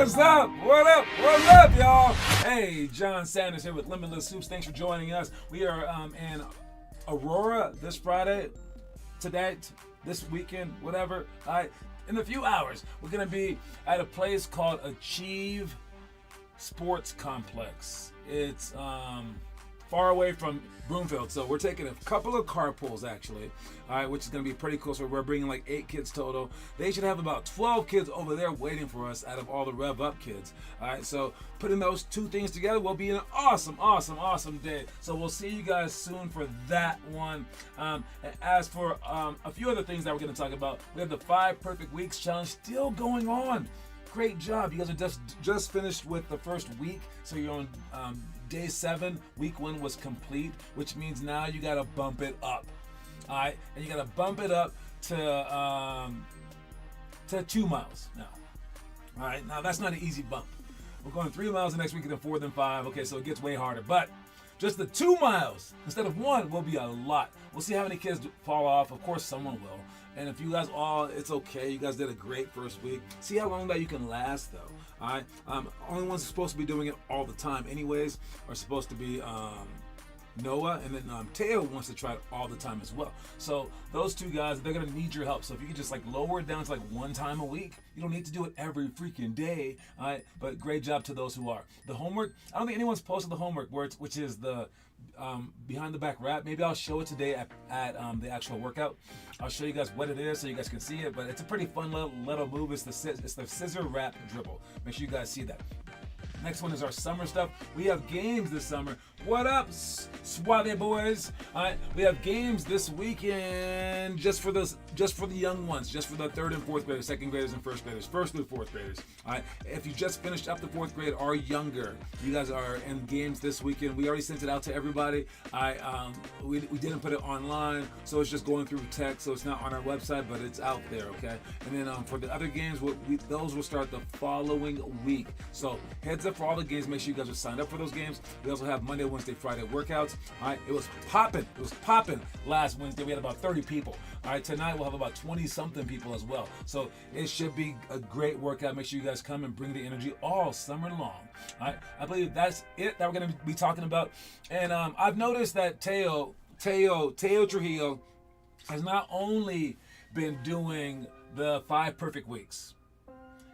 What's up? What up? What's up, y'all? Hey, John Sanders here with Limitless Soups. Thanks for joining us. We are in Aurora this Friday, today, this weekend, whatever. In a few hours, we're going to be at a place called Achieve Sports Complex. It's far away from Broomfield, so we're taking a couple of carpools actually, all right, which is going to be pretty cool. So we're bringing like 8 kids total. They should have about 12 kids over there waiting for us out of all the Rev Up kids. All right, so putting those two things together will be an awesome day. So we'll see you guys soon for that one. And as for a few other things that we're going to talk about, we have the 5 Perfect Weeks Challenge still going on. Great job. You guys are just finished with the first week, so you're on day 7. Week 1 was complete, which means now you got to bump it up. All right, and you got to bump it up to 2 miles now. All right, now that's not an easy bump. We're going 3 miles the next week, and then 4, then 5. Okay, so it gets way harder, but just the 2 miles instead of 1 will be a lot. We'll see how many kids fall off. Of course, someone will. And if you guys all, it's okay. You guys did a great first week. See how long that you can last, though. All right. Only ones supposed to be doing it all the time, anyways, are supposed to be Noah, and then Teo wants to try it all the time as well. So those 2 guys, they're gonna need your help. So if you can just like lower it down to like 1 time a week, you don't need to do it every freaking day. All right. But great job to those who are. The homework, I don't think anyone's posted the homework which is the behind the back wrap. Maybe I'll show it today at the actual workout. I'll show you guys what it is so you guys can see it, but it's a pretty fun little move. It's the scissor wrap dribble. Make sure you guys see that. Next one is our summer stuff. We have games this summer. What up, Suave boys? All right, we have games this weekend just for the young ones, just for the 3rd and 4th graders, 2nd graders and 1st graders, 1st through 4th graders. All right, if you just finished up the 4th grade or younger, you guys are in games this weekend. We already sent it out to everybody. We didn't put it online, so it's just going through text, so it's not on our website, but it's out there, okay? And then for the other games, those will start the following week. So heads up for all the games. Make sure you guys are signed up for those games. We also have Monday, Wednesday, Friday workouts. All right, it was popping last Wednesday. We had about 30 people. All right, tonight we'll have about 20-something people as well. So it should be a great workout. Make sure you guys come and bring the energy all summer long. All right, I believe that's it that we're going to be talking about. And I've noticed that Teo Trujillo has not only been doing the 5 perfect weeks,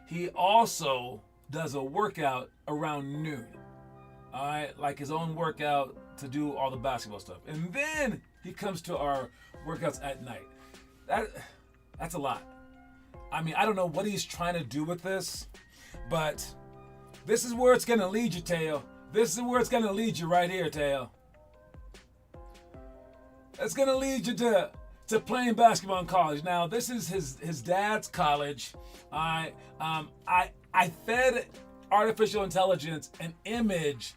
he also does a workout around noon. All right, like his own workout to do all the basketball stuff. And then he comes to our workouts at night. That's a lot. I mean, I don't know what he's trying to do with this, but this is where it's going to lead you, Teo. This is where it's going to lead you right here, Teo. It's going to lead you to playing basketball in college. Now, this is his dad's college. I fed artificial intelligence an image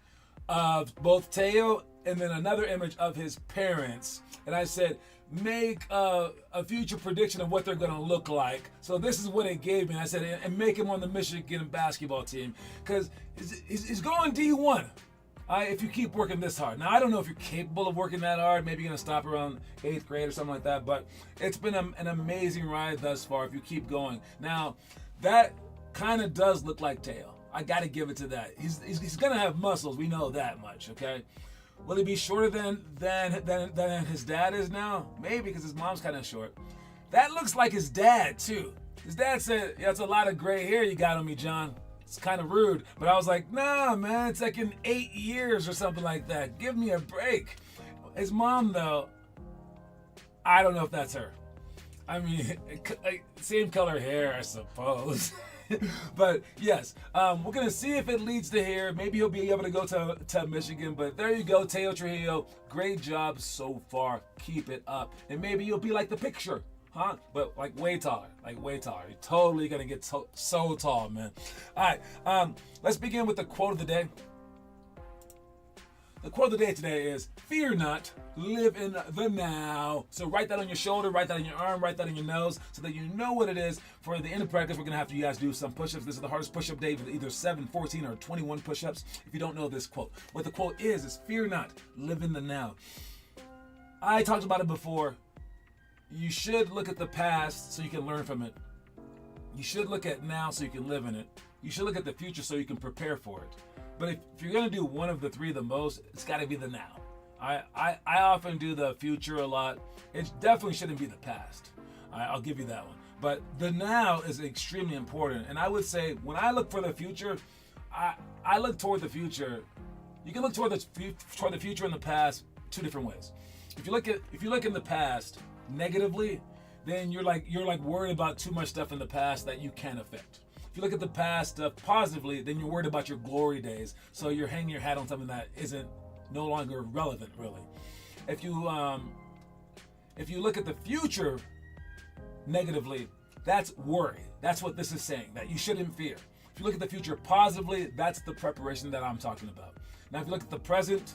of both Teo and then another image of his parents, and I said, make a future prediction of what they're going to look like. So this is what it gave me. I said, and make him on the Michigan basketball team, because he's going D1. If you keep working this hard. Now, I don't know if you're capable of working that hard. Maybe you're going to stop around 8th grade or something like that, but it's been an amazing ride thus far if you keep going. Now, that kind of does look like Teo. I got to give it to that. He's going to have muscles. We know that much, okay? Will he be shorter than his dad is now? Maybe, because his mom's kind of short. That looks like his dad, too. His dad said, yeah, it's a lot of gray hair you got on me, John. It's kind of rude. But I was like, nah, man, it's like in 8 years or something like that. Give me a break. His mom, though, I don't know if that's her. I mean, same color hair, I suppose. But yes, we're going to see if it leads to here. Maybe he'll be able to go to Michigan. But there you go, Teo Trujillo. Great job so far. Keep it up. And maybe you'll be like the picture. Huh? But like way taller. You're totally going to get so tall, man. All right. Let's begin with the quote of the day. The quote of the day today is, fear not, live in the now. So write that on your shoulder, write that on your arm, write that on your nose, so that you know what it is. For the end of practice, we're going to have you guys do some push-ups. This is the hardest push-up day with either 7, 14, or 21 push-ups. If you don't know this quote. What the quote is fear not, live in the now. I talked about it before. You should look at the past so you can learn from it. You should look at now so you can live in it. you should look at the future so you can prepare for it. But if you're gonna do one of the three the most, it's got to be the now. I often do the future a lot. It definitely shouldn't be the past. I'll give you that one. But the now is extremely important. And I would say when I look for the future, I look toward the future. You can look toward the future and the past two different ways. If you look in the past negatively, then you're like worried about too much stuff in the past that you can't affect. If you look at the past stuff positively, then you're worried about your glory days. So you're hanging your hat on something that isn't no longer relevant, really. If you look at the future negatively, that's worry. That's what this is saying, that you shouldn't fear. If you look at the future positively, that's the preparation that I'm talking about. Now, if you look at the present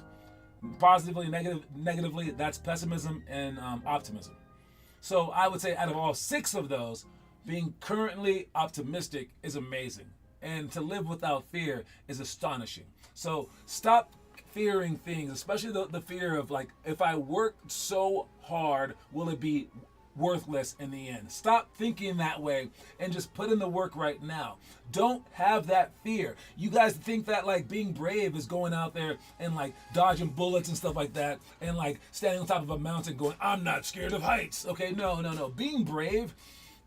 positively, negatively, that's pessimism and optimism. So I would say out of all 6 of those, being currently optimistic is amazing. And to live without fear is astonishing. So stop fearing things, especially the fear of like, if I work so hard, will it be worthless in the end? Stop thinking that way and just put in the work right now. Don't have that fear. You guys think that like being brave is going out there and like dodging bullets and stuff like that and like standing on top of a mountain going, I'm not scared of heights. Okay, no. Being brave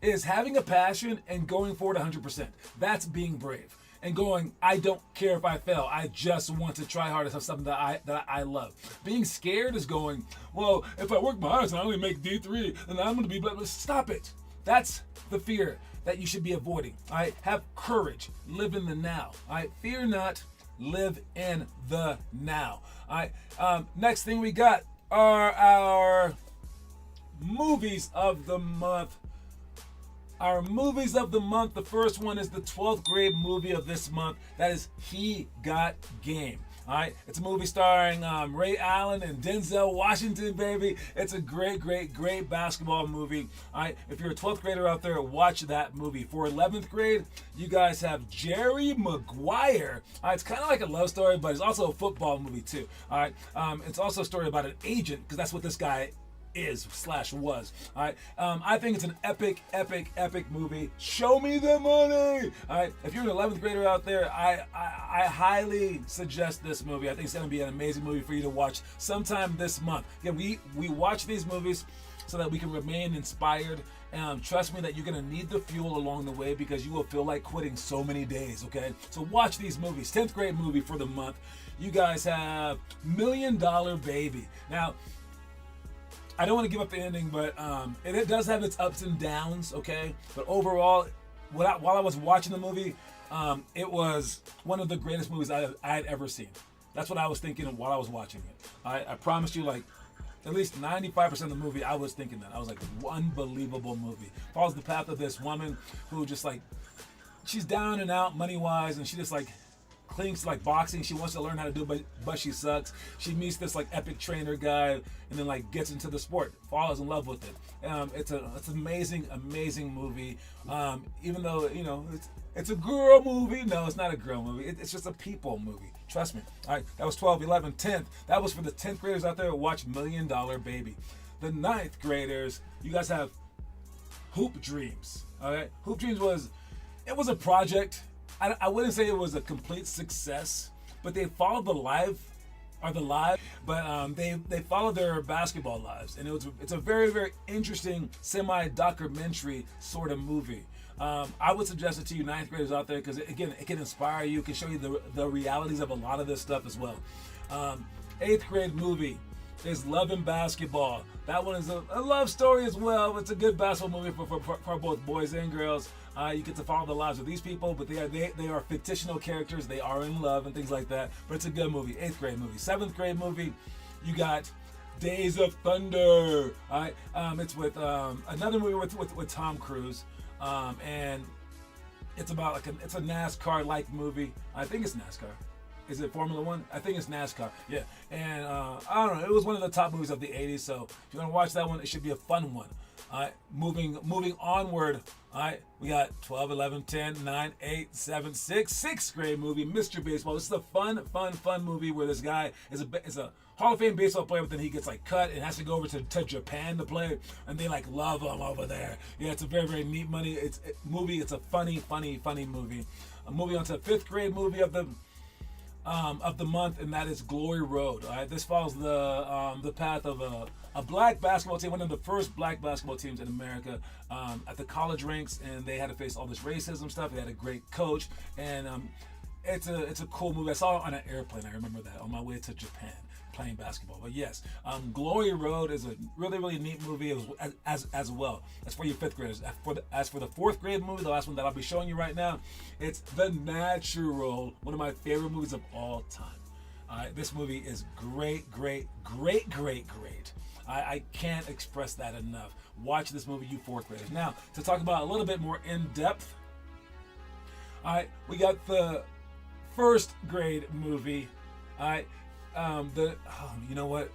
is having a passion and going forward 100%. That's being brave. And going, I don't care if I fail. I just want to try hard to have something that I love. Being scared is going, well, if I work my hardest and I only make D3, then I'm going to be blah, blah. Stop it. That's the fear that you should be avoiding. All right, have courage. Live in the now. All right, fear not. Live in the now. All right. Next thing we got are our movies of the month. Our movies of the month, the first one is the 12th grade movie of this month. That is He Got Game. All right, it's a movie starring Ray Allen and Denzel Washington, baby. It's a great basketball movie. All right, if you're a 12th grader out there, watch that movie. For 11th grade, you guys have Jerry Maguire. All right, it's kind of like a love story, but it's also a football movie too. All right, it's also a story about an agent, because that's what this guy was. All right, I think it's an epic movie. Show me the money. All right, if you're an 11th grader out there, I highly suggest this movie. I think it's going to be an amazing movie for you to watch sometime this month. Again, we watch these movies so that we can remain inspired. Trust me that you're going to need the fuel along the way, because you will feel like quitting so many days, okay? So watch these movies. 10th grade movie for the month. You guys have $1 Million Baby. Now, I don't want to give up the ending, but it does have its ups and downs, okay? But overall, while I was watching the movie, it was one of the greatest movies I had ever seen. That's what I was thinking while I was watching it. I promise you, like, at least 95% of the movie, I was thinking that. I was like, unbelievable movie. Follows the path of this woman who just, like, she's down and out money-wise, and she just, like, clings to like boxing. She wants to learn how to do it, but she sucks. She meets this like epic trainer guy, and then like gets into the sport, falls in love with it. It's an amazing movie. Even though it's a girl movie. No, it's not a girl movie. It's just a people movie. Trust me. All right, that was 12, 11, 10th. That was for the 10th graders out there who watch $1 Million Baby. The 9th graders, you guys have Hoop Dreams. All right, Hoop Dreams was a project. I wouldn't say it was a complete success, but they followed the lives, but they followed their basketball lives, and it's a very interesting semi-documentary sort of movie. I would suggest it to you 9th graders out there, because again, it can inspire you, it can show you the realities of a lot of this stuff as well. 8th grade movie is Love and Basketball. That one is a love story as well. It's a good basketball movie for both boys and girls. You get to follow the lives of these people, but they are fictional characters. They are in love and things like that. But it's a good movie. 8th grade movie. 7th grade movie, you got Days of Thunder. All right, it's with another movie with Tom Cruise, and it's about it's a NASCAR-like movie. I think it's NASCAR. Is it Formula One? I think it's NASCAR. Yeah, and I don't know. It was one of the top movies of the '80s. So if you're gonna watch that one, it should be a fun one. All right, moving onward. All right, we got 12, 11, 10, 9, 8, 7, 6. 6th grade movie, Mr. Baseball. This is a fun movie where this guy is a Hall of Fame baseball player, but then he gets like cut and has to go over to Japan to play, and they like love him over there. Yeah, it's a very, very neat movie. It's a funny movie. Moving on to the 5th grade movie of the month, and that is Glory Road. All right, this follows the path of a black basketball team, one of the first black basketball teams in America, at the college ranks, and they had to face all this racism stuff. They had a great coach, and it's a cool movie. I saw it on an airplane. I remember that on my way to Japan playing basketball. But yes, Glory Road is a really neat movie as well. That's for your 5th graders. As for the 4th grade movie, the last one that I'll be showing you right now, it's The Natural, one of my favorite movies of all time. This movie is great. I can't express that enough. Watch this movie, you 4th graders. Now, to talk about a little bit more in depth, we got the 1st grade movie. You know what?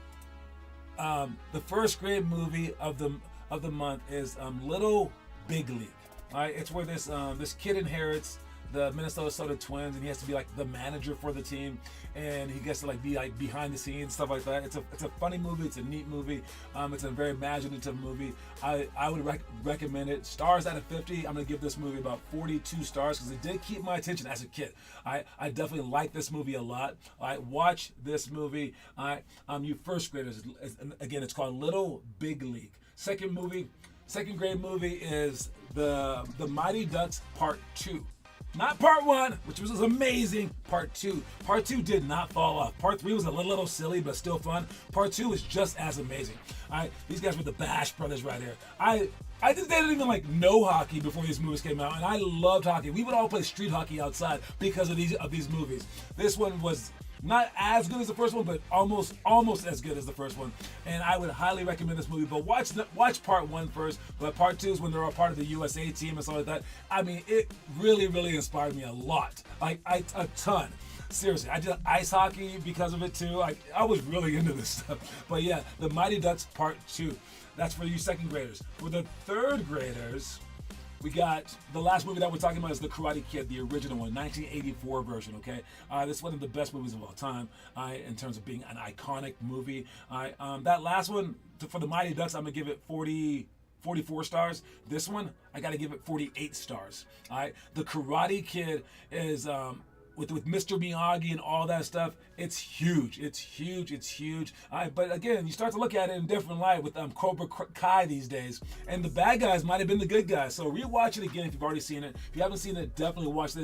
The 1st grade movie of the month is Little Big League. All right, it's where this kid inherits the Minnesota Twins, and he has to be like the manager for the team, and he gets to like be like behind the scenes, stuff like that. It's a funny movie. It's a neat movie. It's a very imaginative movie. I would recommend it. Stars out of 50. I'm gonna give this movie about 42 stars because it did keep my attention as a kid. I definitely like this movie a lot. Watch this movie. You 1st graders. Again, it's called Little Big League. Second grade movie is the Mighty Ducks Part 2. Not Part 1, which was amazing. Part 2. Part 2 did not fall off. Part 3 was a little silly, but still fun. Part 2 is just as amazing. These guys were the Bash Brothers right here. I think they didn't even like know hockey before these movies came out, and I loved hockey. We would all play street hockey outside because of these movies. This one was not as good as the first one, but almost as good as the first one. And I would highly recommend this movie. But watch Part 1 first. But Part 2 is when they're all part of the USA team and stuff like that. I mean, it really inspired me a lot. A ton. Seriously, I did ice hockey because of it too. I was really into this stuff. But yeah, the Mighty Ducks Part 2. That's for you 2nd graders. For the 3rd graders, we got the last movie that we're talking about is The Karate Kid, the original one, 1984 version, okay? This is one of the best movies of all time in terms of being an iconic movie. That last one, for the Mighty Ducks, I'm going to give it 44 stars. This one, I got to give it 48 stars. All right? The Karate Kid is... with Mr. Miyagi and all that stuff, it's huge. But again, you start to look at it in a different light with Cobra Kai these days. And the bad guys might have been the good guys. So rewatch it again if you've already seen it. If you haven't seen it, definitely watch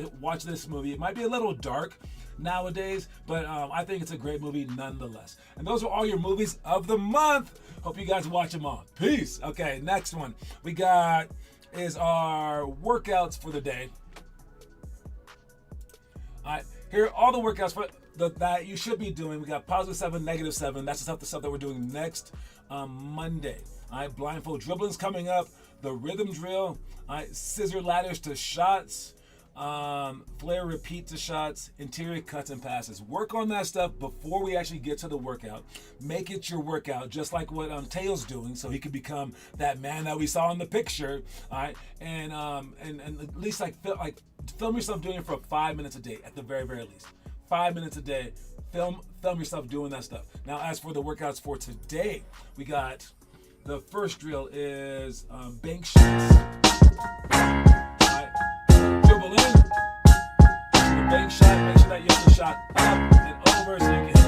this movie. It might be a little dark nowadays, but I think it's a great movie nonetheless. And those are all your movies of the month. Hope you guys watch them all. Peace. Okay, next one we got is our workouts for the day. Here are all the workouts that you should be doing. We got +7, -7. That's the stuff that we're doing next Monday. All right, blindfold dribbling's coming up. The rhythm drill. All right, scissor ladders to shots. Flare repeat to shots. Interior cuts and passes. Work on that stuff before we actually get to the workout. Make it your workout, just like what Teo's doing, so he could become that man that we saw in the picture. All right, and at least film yourself doing it for 5 minutes a day at the very least. 5 minutes a day. Film yourself doing that stuff. Now, as for the workouts for today, we got the first drill is bank shots. Right. Dribble in, the bank shot. Make sure that you have the shot up and over so you can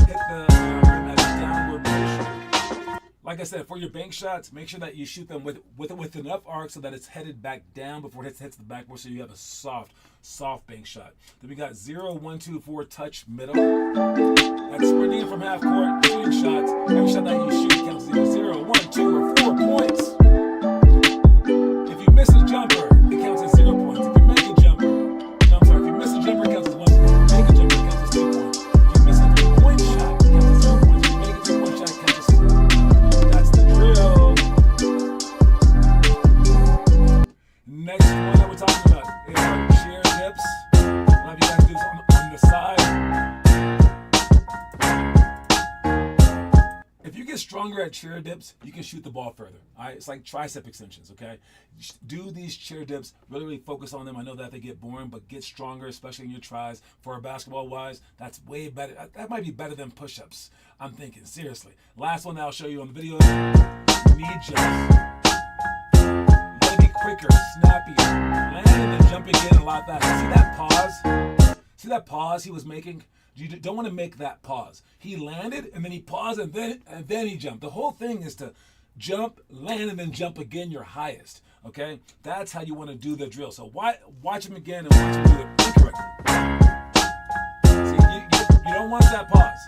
hit the downward motion. Like I said, for your bank shots, make sure that you shoot them with enough arc so that it's headed back down before it hits the backboard, so you have a soft bank shot. Then we got 0, 1, 2, 4 touch middle. That's sprinting in from half court, shooting shots. Every shot that you shoot counts as 0, 1, 2, or 4 points. If you miss a jumper, it counts as 0 points. If you make a jumper, if you miss a jumper, it counts as 1 point. If you make a jumper, it counts as 2 points. If you miss a 3-point shot, it counts as 0 points. If you make a 3-point shot, it counts as 4. That's the drill. Next one that we're talking about is our chair dips. I'll have you guys do this on the side. if you get stronger at chair dips, you can shoot the ball further. All right, it's like tricep extensions. Okay, do these chair dips. Really focus on them. I know that they get boring, but get stronger, especially in your tries. For basketball wise, that's way better. That might be better than push-ups. I'm thinking seriously. Last one that I'll show you on the video. Knee jumps. You gotta be quicker, snappier, landing and jumping in a lot faster. See that pause? See that pause he was making? You don't want to make that pause. He landed and then he paused and then he jumped. The whole thing is to jump, land, and then jump again your highest. Okay? That's how you want to do the drill. So watch him again and watch him do it incorrectly. See, you don't want that pause.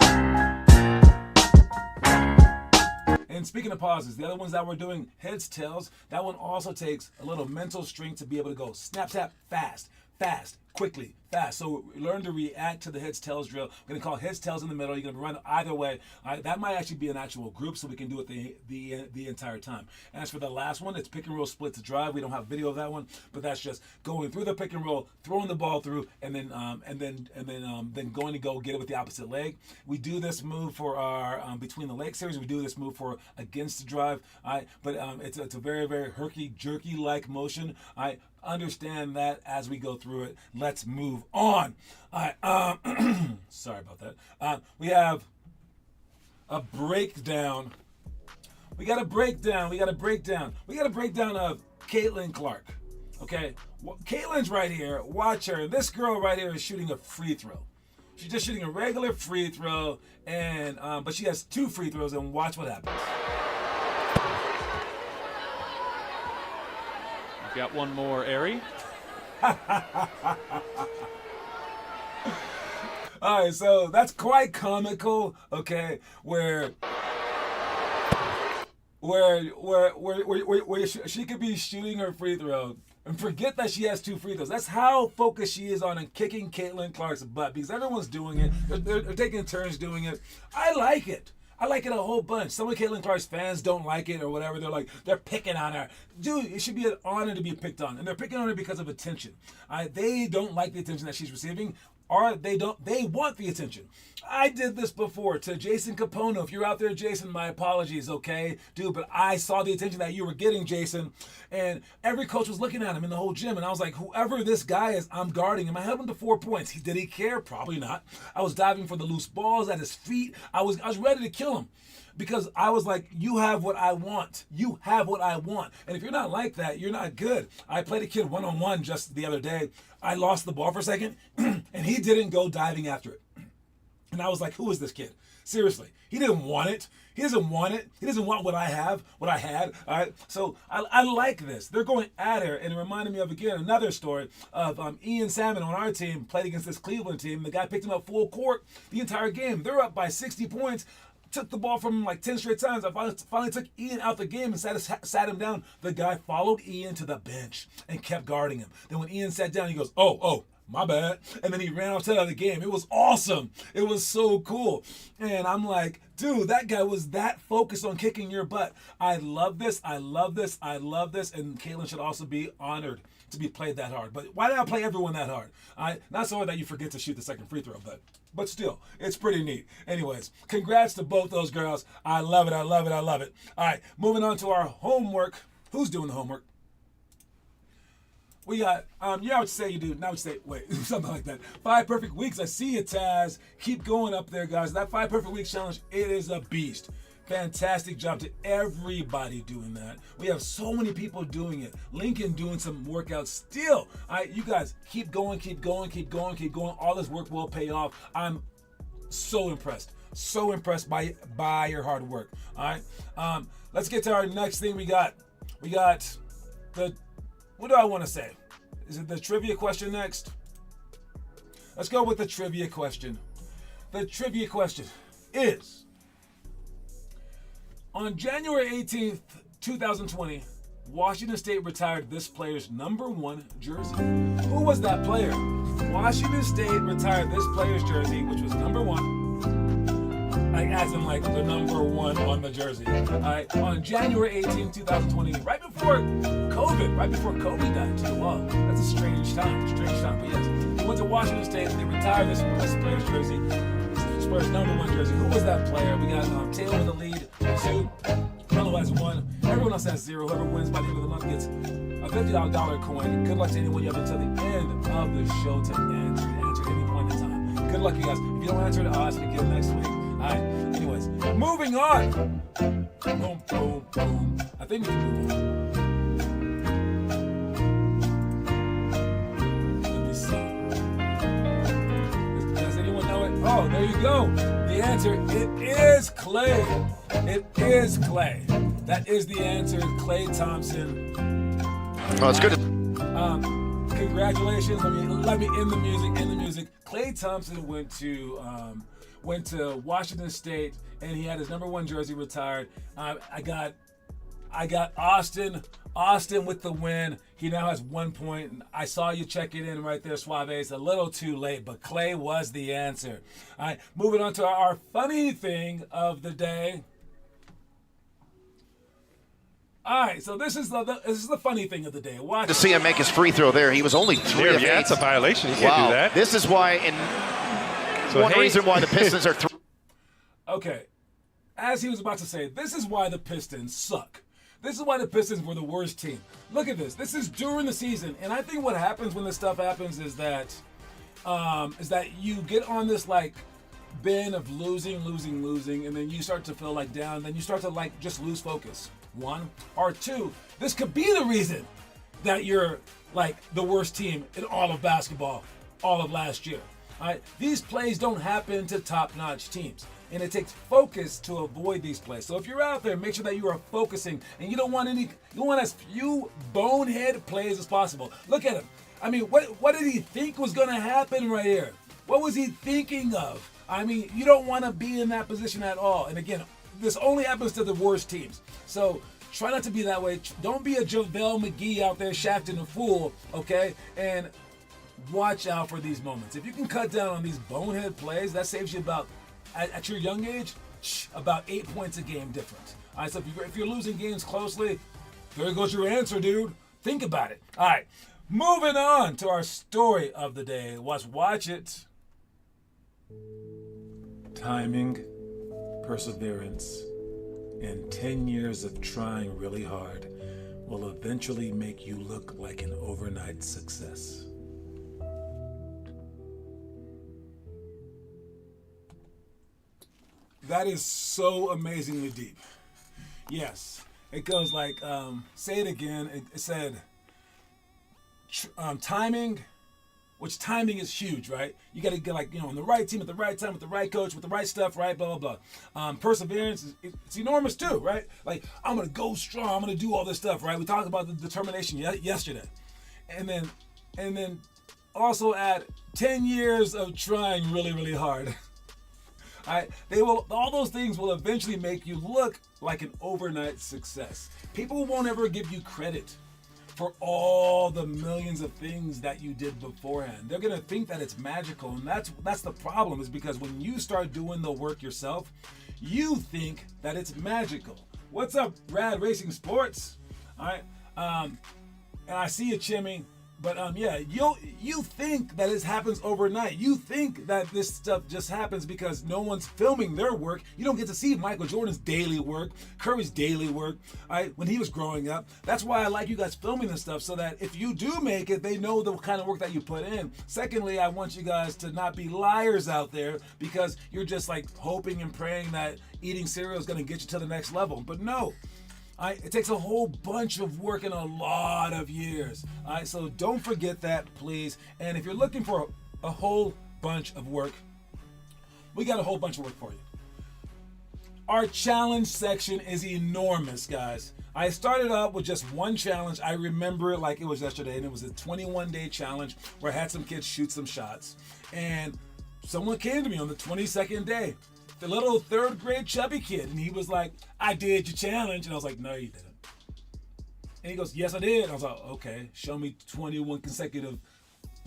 And speaking of pauses, the other ones that we're doing, heads, tails, that one also takes a little mental strength to be able to go snap, tap, fast, quickly, fast. So learn to react to the heads, tails drill. We're going to call heads, tails in the middle. You're going to run either way. That might actually be an actual group, so we can do it the entire time. As for the last one, it's pick and roll, split to drive. We don't have video of that one, but that's just going through the pick and roll, throwing the ball through, and then going to go get it with the opposite leg. We do this move for our between the leg series. We do this move for against the drive. But it's a very, very herky jerky like motion. Understand that as we go through it. Let's move on. Sorry about that. We have a breakdown. We got a breakdown of Caitlin Clark. Okay, Caitlin's right here. Watch her. This girl right here is shooting a free throw. She's just shooting a regular free throw, and but she has 2 free throws. And watch what happens. Got one more, Ari. All right, so that's quite comical, okay, where she could be shooting her free throw and forget that she has 2 free throws. That's how focused she is on kicking Caitlin Clark's butt, because everyone's doing it. They're taking turns doing it. I like it. I like it a whole bunch. Some of Caitlin Clark's fans don't like it or whatever. They're picking on her. Dude, it should be an honor to be picked on. And they're picking on her because of attention. They don't like the attention that she's receiving, or they want the attention. I did this before to Jason Capono. If you're out there, Jason, my apologies, okay? Dude, but I saw the attention that you were getting, Jason. And every coach was looking at him in the whole gym. And I was like, whoever this guy is, I'm guarding him. I held him to 4 points. Did he care? Probably not. I was diving for the loose balls at his feet. I was ready to kill him. Because I was like, you have what I want. You have what I want. And if you're not like that, you're not good. I played a kid one-on-one just the other day. I lost the ball for a second, and he didn't go diving after it. And I was like, who is this kid? Seriously. He didn't want it. He doesn't want it. He doesn't want what I have, what I had. All right. So I like this. They're going at her, and it reminded me of, again, another story of Ian Salmon on our team played against this Cleveland team. The guy picked him up full court the entire game. They're up by 60 points. Took the ball from him like 10 straight times. I finally took Ian out the game and sat him down. The guy followed Ian to the bench and kept guarding him. Then when Ian sat down, he goes, oh, my bad. And then he ran off to the other game. It was awesome. It was so cool. And I'm like, dude, that guy was that focused on kicking your butt. I love this. I love this. I love this. And Caitlin should also be honored to be played that hard. But why did I play everyone that hard? Not so hard that you forget to shoot the second free throw, but still, it's pretty neat. Anyways, congrats to both those girls. I love it. I love it. I love it. All right, moving on to our homework. Who's doing the homework? We got, you know what you say you do. Now you say, wait, something like that. 5 perfect weeks. I see you, Taz. Keep going up there, guys. That 5 perfect weeks challenge, it is a beast. Fantastic job to everybody doing that. We have so many people doing it. Lincoln doing some workouts still. All right, you guys keep going, keep going, keep going, keep going. All this work will pay off. I'm so impressed. So impressed by your hard work. All right. Let's get to our next thing. We got the, what do I want to say? Is it the trivia question next? Let's go with the trivia question. The trivia question is, on January 18th, 2020, Washington State retired this player's #1 jersey. Who was that player? Washington State retired this player's jersey, which was #1. Like, as in, like, the #1 on the jersey. On January 18th, 2020, right before COVID died to the law. That's a strange time. But yes, he went to Washington State and they retired this player's jersey. This player's #1 jersey. Who was that player? We got Taylor with the lead. has 1. Everyone else has 0. Whoever wins by the end of the month gets a $50 coin. Good luck to anyone you have until the end of the show to answer at any point in time. Good luck, you guys. If you don't answer it, I'll ask it again next week. All right. Anyways, moving on. Boom, boom, boom. I think we can move on. Oh, there you go. The answer, it is Clay. It is Clay. That is the answer, Clay Thompson. Oh, it's good. Congratulations. Let me end the music. Clay Thompson went to Washington State, and he had his number 1 jersey retired. I got Austin with the win. He now has 1 point. I saw you check it in right there, Suave. It's a little too late, but Clay was the answer. All right, moving on to our funny thing of the day. All right, so this is the funny thing of the day. Watch To see him make his free throw there, he was only 3 of 8. Yeah, that's a violation. You can't do that. This is why, one reason why the Pistons are 3. Okay, as he was about to say, this is why the Pistons suck. This is why the Pistons were the worst team. Look at this. This is during the season, and I think what happens when this stuff happens is that you get on this like bin of losing, and then you start to feel like down. Then you start to like just lose focus. 1 or 2. This could be the reason that you're like the worst team in all of basketball, all of last year. All right, these plays don't happen to top-notch teams. And it takes focus to avoid these plays. So if you're out there, make sure that you are focusing, and you want as few bonehead plays as possible. Look at him. I mean, what did he think was going to happen right here? What was he thinking of? I mean, you don't want to be in that position at all. And again, this only happens to the worst teams. So try not to be that way. Don't be a JaVale McGee out there shafting a fool, okay? And watch out for these moments. If you can cut down on these bonehead plays, that saves you about, at your young age, about 8 points a game difference. All right, so if you're losing games closely, there goes your answer, dude. Think about it. All right, moving on to our story of the day. Watch it. Timing, perseverance, and 10 years of trying really hard will eventually make you look like an overnight success. That is so amazingly deep. Yes, it goes like, say it again. It said, timing, which timing is huge, right? You got to get like, on the right team at the right time with the right coach, with the right stuff, right? Blah, blah, blah. Perseverance, it's enormous too, right? Like, I'm going to go strong. I'm going to do all this stuff, right? We talked about the determination yesterday. And then also add 10 years of trying really, really hard. All those things will eventually make you look like an overnight success. People won't ever give you credit for all the millions of things that you did beforehand. They're gonna think that it's magical, and that's the problem, is because when you start doing the work yourself, you think that it's magical. What's up, Rad Racing Sports? All right, and I see you, Chimmy. But you think that it happens overnight. You think that this stuff just happens because no one's filming their work. You don't get to see Michael Jordan's daily work, Curry's daily work, when he was growing up. That's why I like you guys filming this stuff, so that if you do make it, they know the kind of work that you put in. Secondly, I want you guys to not be liars out there, because you're just like hoping and praying that eating cereal is going to get you to the next level. But no. It takes a whole bunch of work and a lot of years. So don't forget that, please. And if you're looking for a whole bunch of work, we got a whole bunch of work for you. Our challenge section is enormous, guys. I started out with just one challenge. I remember it like it was yesterday, and it was a 21-day challenge where I had some kids shoot some shots. And someone came to me on the 22nd day. The little 3rd grade chubby kid, and he was like, I did your challenge. And I was like, no, you didn't. And he goes, yes, I did. I was like, okay, show me 21 consecutive.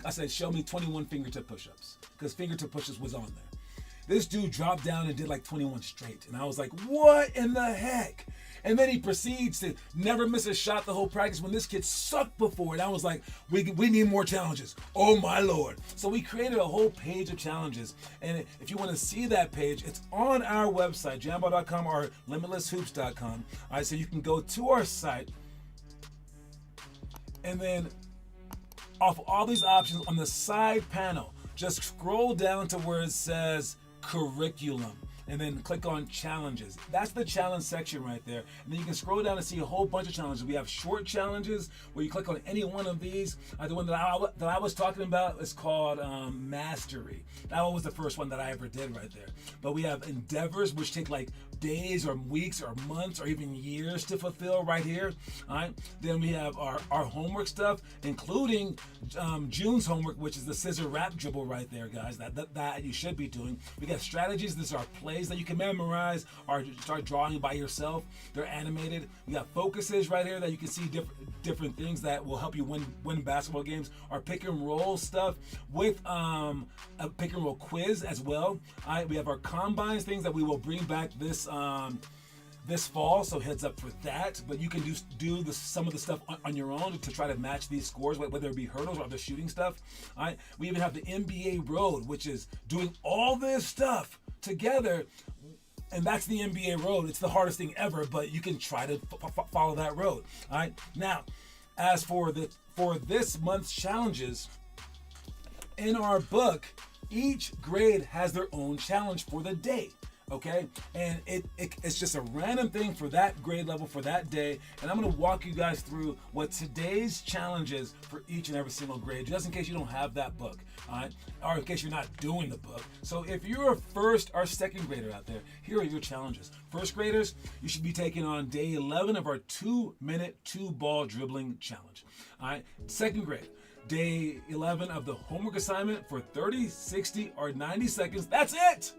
I said, show me 21 fingertip push-ups, because fingertip push-ups was on there. This dude dropped down and did like 21 straight. And I was like, what in the heck? And then he proceeds to never miss a shot the whole practice when this kid sucked before. And I was like, we need more challenges. Oh my Lord. So we created a whole page of challenges. And if you want to see that page, it's on our website, jambo.com or limitlesshoops.com. All right, so you can go to our site and then off all these options on the side panel, just scroll down to where it says curriculum. And then click on challenges. That's the challenge section right there. And then you can scroll down and see a whole bunch of challenges. We have short challenges where you click on any one of these. The one that I was talking about is called Mastery. That one was the first one that I ever did right there. But we have endeavors, which take like days or weeks or months or even years to fulfill right here. All right. Then we have our homework stuff, including June's homework, which is the scissor wrap dribble right there, guys. That you should be doing. We got strategies. This is our plays that you can memorize or start drawing by yourself. They're animated. We got focuses right here that you can see different things that will help you win basketball games. Our pick and roll stuff with a pick and roll quiz as well. All right, we have our combines, things that we will bring back this fall, so heads up for that. But you can do some of the stuff on your own to try to match these scores, whether it be hurdles or other shooting stuff. All right, we even have the NBA Road, which is doing all this stuff together, and that's the NBA Road. It's the hardest thing ever, but you can try to follow that road. All right. Now, as for this month's challenges, in our book, each grade has their own challenge for the day. Okay, and it's just a random thing for that grade level for that day, and I'm going to walk you guys through what today's challenge is for each and every single grade, just in case you don't have that book, all right, or in case you're not doing the book. So if you're a first or second grader out there, here are your challenges. First graders, you should be taking on day 11 of our 2-minute 2-ball dribbling challenge. All right, second grade, day 11 of the homework assignment for 30, 60, or 90 seconds. That's it.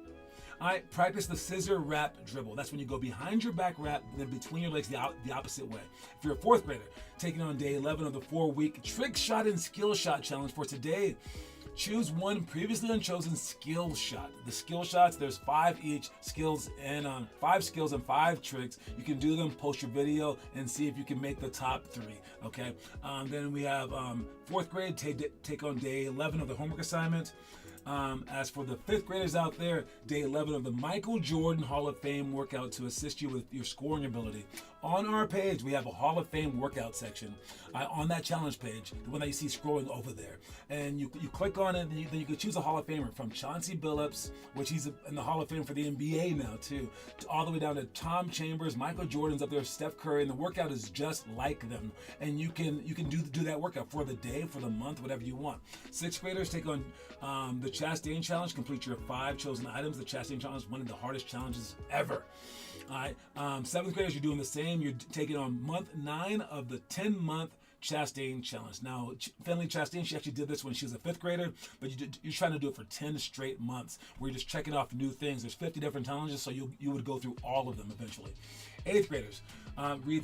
All right, practice the scissor wrap dribble. That's when you go behind your back wrap and then between your legs the opposite way. If you're a fourth grader, taking on day 11 of the 4-week trick shot and skill shot challenge for today, choose one previously unchosen skill shot. The skill shots, there's 5 each, skills and 5 skills and 5 tricks. You can do them, post your video, and see if you can make the top 3. Okay. Then we have fourth grade, take on day 11 of the homework assignment. As for the fifth graders out there, day 11 of the Michael Jordan Hall of Fame workout to assist you with your scoring ability. On our page, we have a Hall of Fame workout section on that challenge page, the one that you see scrolling over there. And you click on it, and then you can choose a Hall of Famer from Chauncey Billups, which he's in the Hall of Fame for the NBA now too, all the way down to Tom Chambers, Michael Jordan's up there, Steph Curry, and the workout is just like them. And you can do that workout for the day, for the month, whatever you want. Sixth graders take on the Chastain Challenge. Complete your 5 chosen items. The Chastain Challenge is one of the hardest challenges ever. All right. Seventh graders, you're doing the same. You're taking on month 9 of the 10-month Chastain Challenge. Now, Finley Chastain, she actually did this when she was a 5th grader, but you're trying to do it for 10 straight months where you're just checking off new things. There's 50 different challenges, so you would go through all of them eventually. 8th graders, read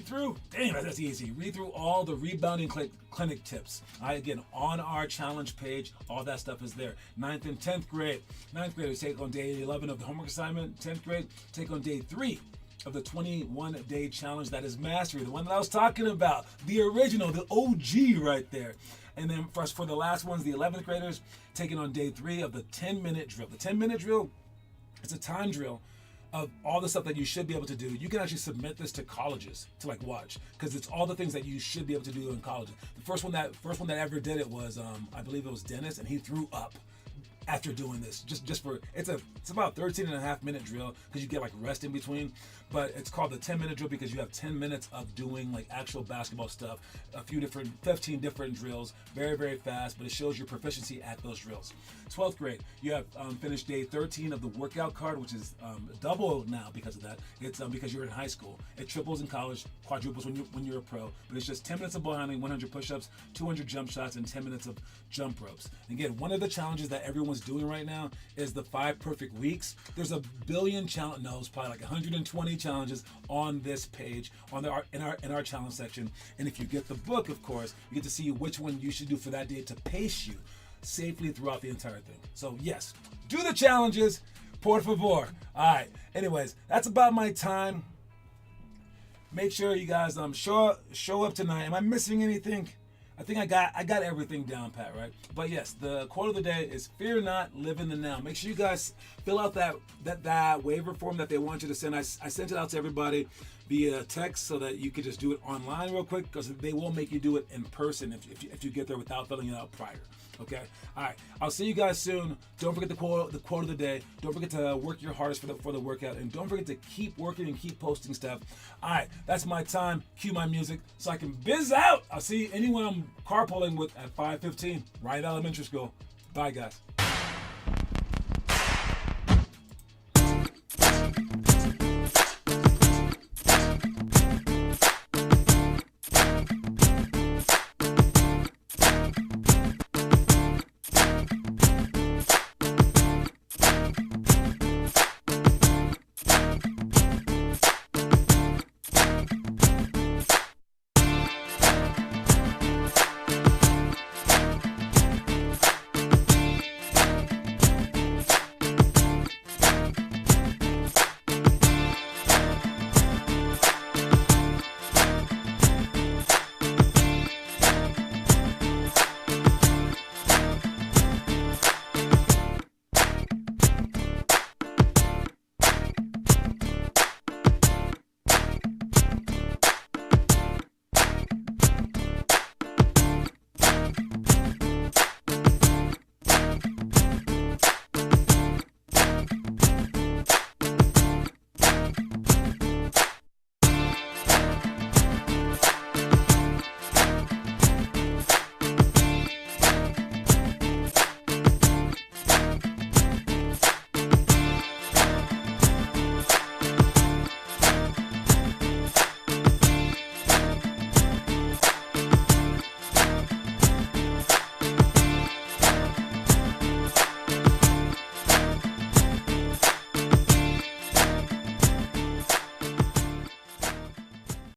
through. Damn, that's easy. Read through all the rebounding clinic tips. Again, on our challenge page, all that stuff is there. 9th and 10th grade. 9th graders take on day 11 of the homework assignment. 10th grade, take on day 3 of the 21-day challenge. That is Mastery, the one that I was talking about, the original, the OG right there. And then for the last ones, the 11th graders, taking on day 3 of the 10-minute drill. The 10-minute drill, it's a time drill of all the stuff that you should be able to do. You can actually submit this to colleges to watch, because it's all the things that you should be able to do in college. The first one that ever did it was I believe it was Dennis, and he threw up after doing this. Just for it's about 13.5-minute drill, because you get rest in between, but it's called the 10-minute drill because you have 10 minutes of doing actual basketball stuff, 15 different drills, very, very fast, but it shows your proficiency at those drills. 12th grade, you have finished day 13 of the workout card, which is double now because of that. It's because you're in high school. It triples in college, quadruples when you're a pro, but it's just 10 minutes of ball handling, 100 push-ups, 200 jump shots, and 10 minutes of jump ropes. Again, one of the challenges that everyone's doing right now is the 5 perfect weeks. There's a billion challenge. No, it's probably 120 challenges on this page in our challenge section. And if you get the book, of course, you get to see which one you should do for that day to pace you. safely throughout the entire thing. So yes, do the challenges, por favor. All right. Anyways, that's about my time. Make sure you guys show up tonight. Am I missing anything? I think I got everything down pat, right? But yes, the quote of the day is fear not, live in the now. Make sure you guys fill out that waiver form that they want you to send. I sent it out to everybody via text so that you could just do it online real quick, because they will make you do it in person if you get there without filling it out prior. Okay? All right. I'll see you guys soon. Don't forget the quote of the day. Don't forget to work your hardest for the workout, and don't forget to keep working and keep posting stuff. All right. That's my time. Cue my music so I can biz out. I'll see anyone I'm carpooling with at 5:15 right at elementary school. Bye, guys.